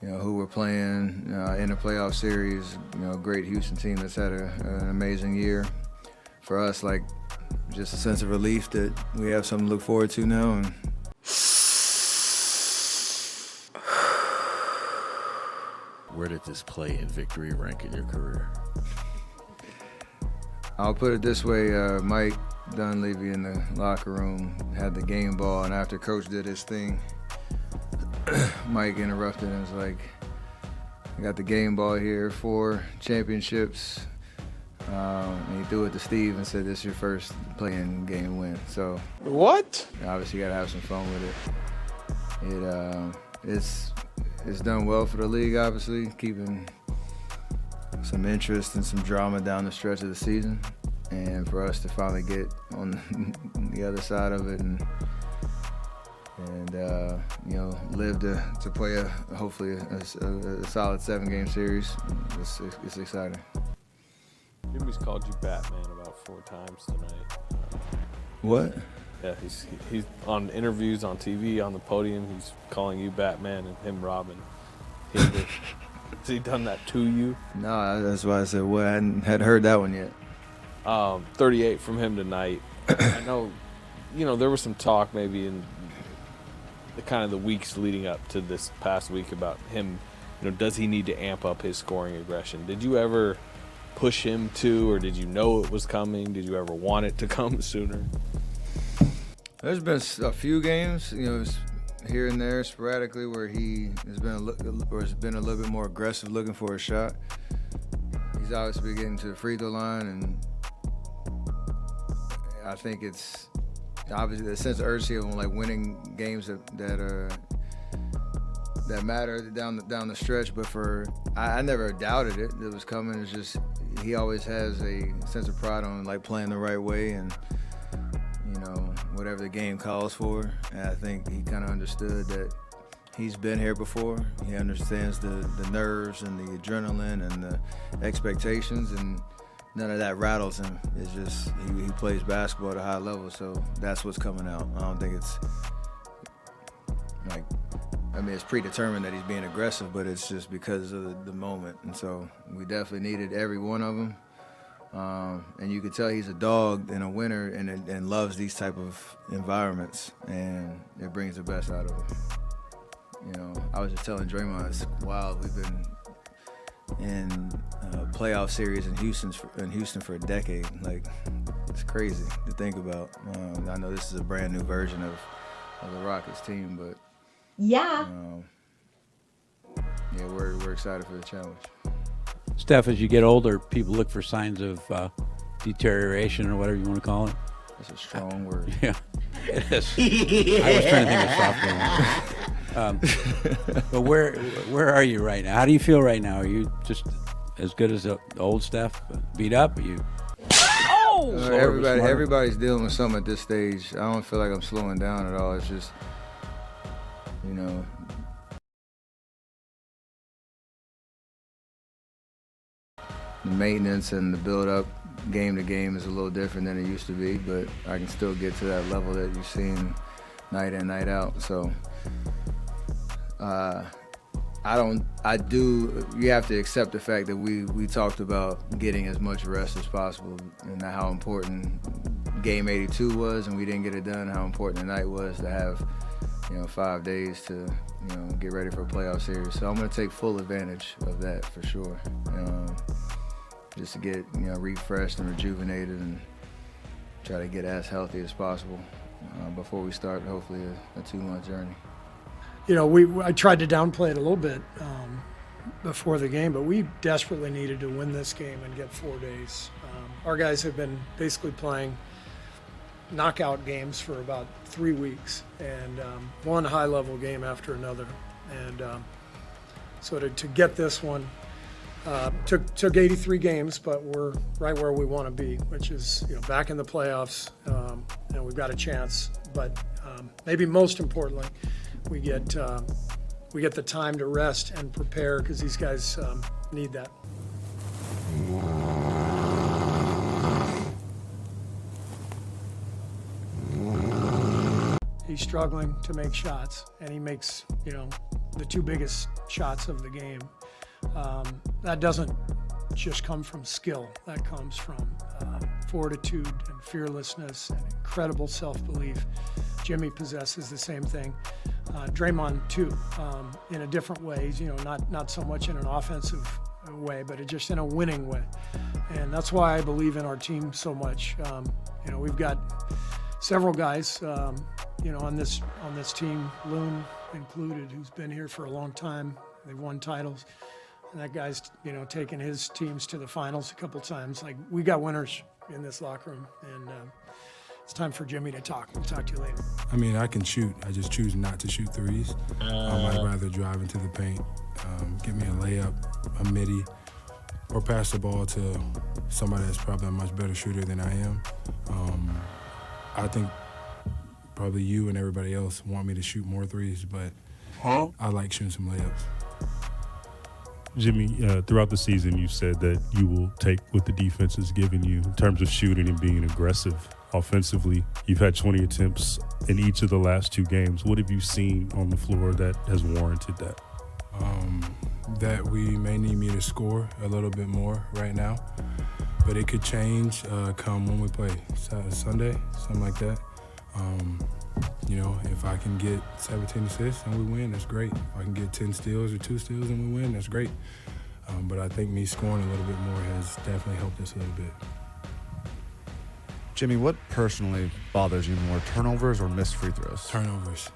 who we're playing in a playoff series. Great Houston team that's had an amazing year. For us, like, just a sense of relief that we have something to look forward to now. And where did this play in victory rank in your career? I'll put it this way, Mike Dunleavy in the locker room had the game ball, and after Coach did his thing, Mike interrupted and was like, I got the game ball here, 4 championships. And he threw it to Steve and said, this is your first playing game win. So what? Obviously you gotta have some fun with it. It's done well for the league, obviously, keeping some interest and some drama down the stretch of the season. And for us to finally get on the other side of it and live to play hopefully a solid 7-game series, it's exciting. Jimmy's called you Batman about 4 times tonight. What? Yeah, he's on interviews on TV, on the podium. He's calling you Batman and him Robin. Has he done that to you? No, that's why I said, well, I hadn't heard that one yet. 38 from him tonight. I know, there was some talk maybe in the weeks leading up to this past week about him, does he need to amp up his scoring aggression? Did you ever push him to, or did you know it was coming? Did you ever want it to come sooner? There's been a few games, here and there sporadically where he has been a little bit more aggressive looking for a shot. He's obviously getting to the free throw line, and I think it's obviously the sense of urgency of like winning games that matter down the stretch. But I never doubted it was coming. It's just he always has a sense of pride on like playing the right way and whatever the game calls for. And I think he kind of understood that he's been here before. He understands the nerves and the adrenaline and the expectations, and none of that rattles him. It's just he plays basketball at a high level, so that's what's coming out. I don't think it's it's predetermined that he's being aggressive, but it's just because of the moment. And so we definitely needed every one of them. And you could tell he's a dog and a winner and loves these type of environments, and it brings the best out of him. I was just telling Draymond, it's wild. We've been in playoff series in Houston for a decade. Like, it's crazy to think about. I know this is a brand new version of the Rockets team, but yeah, we're excited for the challenge. Steph, as you get older, people look for signs of deterioration or whatever you want to call it. That's a strong word. Yeah, it is. I was trying to think of softball. But where are you right now? How do you feel right now? Are you just as good as the old Steph? Beat up? Are you? Everybody's dealing with something at this stage. I don't feel like I'm slowing down at all. It's just, the maintenance and the build-up game to game is a little different than it used to be, but I can still get to that level that you've seen night in, night out. So you have to accept the fact that we talked about getting as much rest as possible and how important game 82 was, and we didn't get it done, how important the night was to have 5 days to get ready for a playoff series. So I'm going to take full advantage of that for sure. Just to get refreshed and rejuvenated and try to get as healthy as possible before we start hopefully a 2-month journey. I tried to downplay it a little bit before the game, but we desperately needed to win this game and get 4 days. Our guys have been basically playing knockout games for about 3 weeks, and one high-level game after another. And so to get this one, took 83 games, but we're right where we want to be, which is back in the playoffs, and we've got a chance. But maybe most importantly, we get the time to rest and prepare, because these guys need that. He's struggling to make shots, and he makes the two biggest shots of the game. That doesn't just come from skill. That comes from fortitude and fearlessness and incredible self-belief. Jimmy possesses the same thing. Draymond too, in a different way. Not so much in an offensive way, but just in a winning way. And that's why I believe in our team so much. We've got several guys, on this team, Loon included, who's been here for a long time. They've won titles. And that guy's, taken his teams to the finals a couple times. Like, we got winners in this locker room, and it's time for Jimmy to talk. We'll talk to you later. I mean, I can shoot. I just choose not to shoot threes. I'd rather drive into the paint, get me a layup, a midi, or pass the ball to somebody that's probably a much better shooter than I am. I think probably you and everybody else want me to shoot more threes, but I like shooting some layups. Jimmy, throughout the season, you said that you will take what the defense is giving you in terms of shooting and being aggressive offensively. You've had 20 attempts in each of the last 2 games. What have you seen on the floor that has warranted that? That we may need me to score a little bit more right now, but it could change come when we play Sunday, something like that. If I can get 17 assists and we win, that's great. If I can get 10 steals or 2 steals and we win, that's great. But I think me scoring a little bit more has definitely helped us a little bit. Jimmy, what personally bothers you more, turnovers or missed free throws? Turnovers.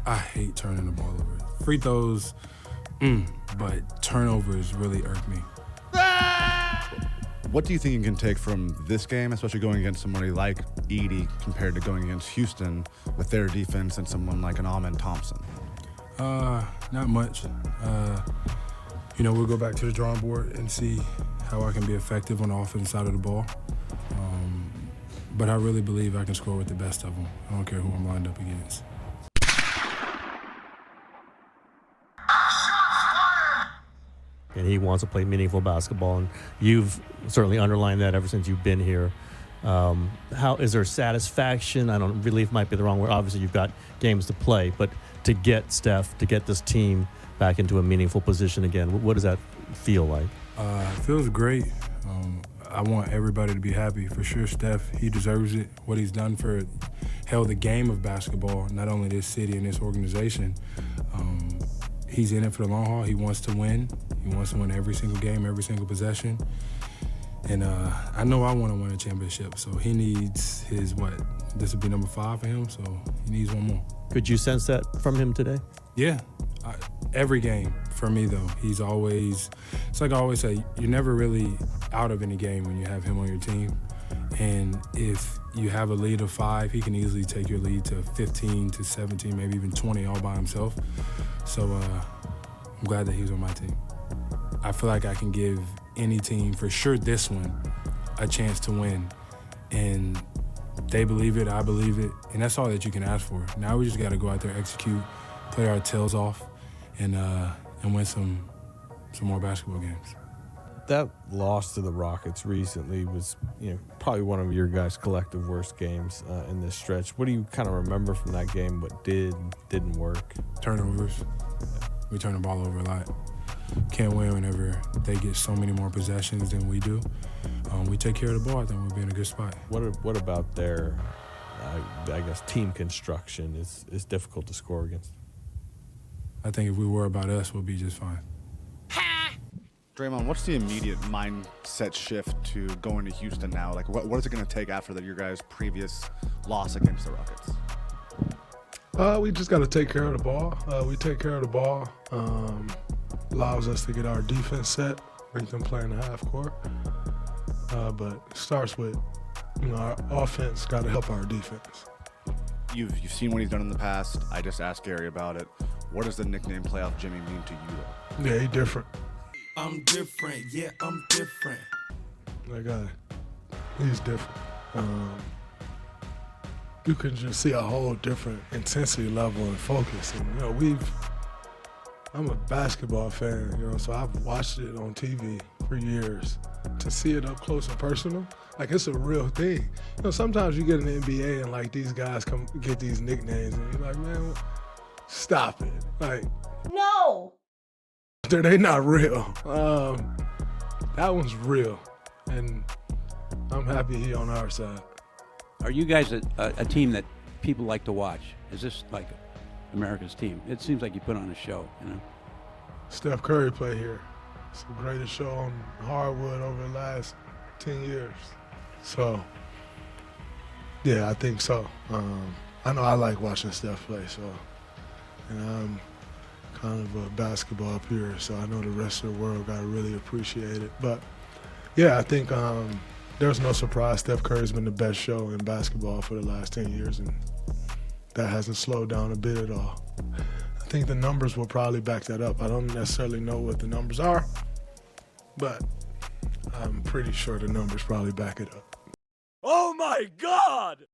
I hate turning the ball over. Free throws, but turnovers really irk me. What do you think you can take from this game, especially going against somebody like Edey compared to going against Houston with their defense and someone like an Amen Thompson? Not much. We'll go back to the drawing board and see how I can be effective on the offensive side of the ball. But I really believe I can score with the best of them. I don't care who I'm lined up against. And he wants to play meaningful basketball, and you've certainly underlined that ever since you've been here. How is there satisfaction? I don't, relief might be the wrong word. Obviously, you've got games to play, but to get Steph, to get this team back into a meaningful position again, what does that feel like? It feels great. I want everybody to be happy. For sure, Steph, he deserves it. What he's done for the game of basketball, not only this city and this organization. He's in it for the long haul. He wants to win. He wants to win every single game, every single possession. And I know I want to win a championship, so he needs his, this would be number 5 for him, so he needs one more. Could you sense that from him today? Yeah. Every game, for me, though, he's always, it's like I always say, you're never really out of any game when you have him on your team. And if you have a lead of 5, he can easily take your lead to 15 to 17, maybe even 20 all by himself. So I'm glad that he was on my team. I feel like I can give any team, for sure this one, a chance to win. And they believe it, I believe it, and that's all that you can ask for. Now we just got to go out there, execute, play our tails off, and win some more basketball games. That loss to the Rockets recently was, probably one of your guys' collective worst games in this stretch. What do you kind of remember from that game? What didn't work? Turnovers. We turn the ball over a lot. Can't win whenever they get so many more possessions than we do. We take care of the ball, I think we'll be in a good spot. What about their, I guess, team construction is difficult to score against? I think if we worry about us, we'll be just fine. Draymond, what's the immediate mindset shift to going to Houston now? Like, what is it going to take after your guys' previous loss against the Rockets? We just got to take care of the ball. We take care of the ball. Allows us to get our defense set, make them play in the half court. But it starts with, our offense got to help our defense. You've seen what he's done in the past. I just asked Gary about it. What does the nickname Playoff Jimmy mean to you, though? Yeah, he's different. I'm different. Yeah, I'm different. That guy, he's different. You can just see a whole different intensity level and focus. And, I'm a basketball fan, so I've watched it on TV for years. To see it up close and personal, it's a real thing. Sometimes you get in the NBA and these guys come get these nicknames and you're like, man, stop it. No. They're not real. That one's real, and I'm happy he on our side. Are you guys a team that people like to watch? Is this like America's team? It seems like you put on a show, you know? Steph Curry played here. It's the greatest show on Hardwood over the last 10 years. So, yeah, I think so. I know I like watching Steph play, so, and I'm kind of a basketball purist, so I know the rest of the world got to really appreciate it. But, yeah, I think there's no surprise. Steph Curry's been the best show in basketball for the last 10 years, and that hasn't slowed down a bit at all. I think the numbers will probably back that up. I don't necessarily know what the numbers are, but I'm pretty sure the numbers probably back it up. Oh my God!